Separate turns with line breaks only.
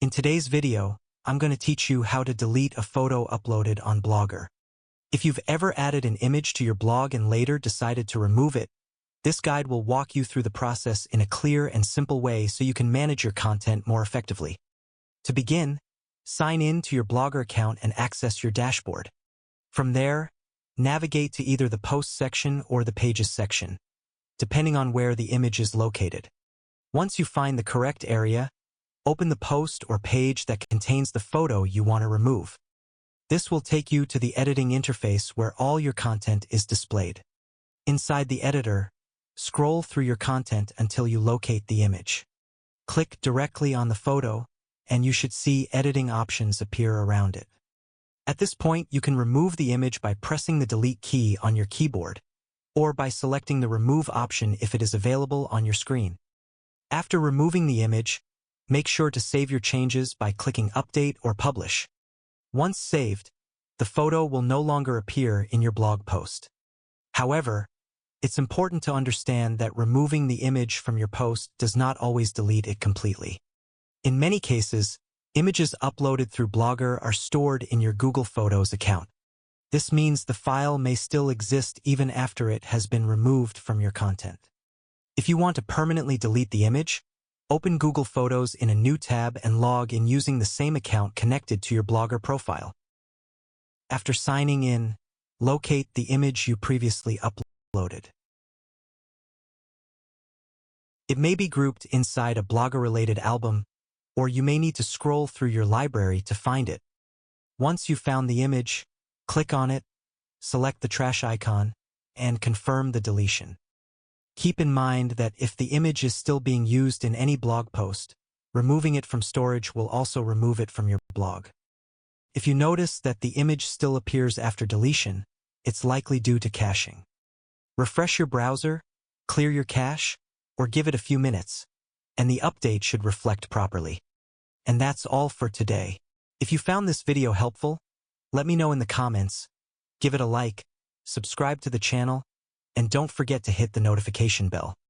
In today's video, I'm going to teach you how to delete a photo uploaded on Blogger. If you've ever added an image to your blog and later decided to remove it, this guide will walk you through the process in a clear and simple way so you can manage your content more effectively. To begin, sign in to your Blogger account and access your dashboard. From there, navigate to either the Posts section or the Pages section, depending on where the image is located. Once you find the correct area, open the post or page that contains the photo you want to remove. This will take you to the editing interface where all your content is displayed. Inside the editor, scroll through your content until you locate the image. Click directly on the photo, and you should see editing options appear around it. At this point, you can remove the image by pressing the Delete key on your keyboard, or by selecting the Remove option if it is available on your screen. After removing the image, make sure to save your changes by clicking Update or Publish. Once saved, the photo will no longer appear in your blog post. However, it's important to understand that removing the image from your post does not always delete it completely. In many cases, images uploaded through Blogger are stored in your Google Photos account. This means the file may still exist even after it has been removed from your content. If you want to permanently delete the image, open Google Photos in a new tab and log in using the same account connected to your Blogger profile. After signing in, locate the image you previously uploaded. It may be grouped inside a Blogger-related album, or you may need to scroll through your library to find it. Once you've found the image, click on it, select the trash icon, and confirm the deletion. Keep in mind that if the image is still being used in any blog post, removing it from storage will also remove it from your blog. If you notice that the image still appears after deletion, it's likely due to caching. Refresh your browser, clear your cache, or give it a few minutes, and the update should reflect properly. And that's all for today. If you found this video helpful, let me know in the comments, give it a like, subscribe to the channel, and don't forget to hit the notification bell.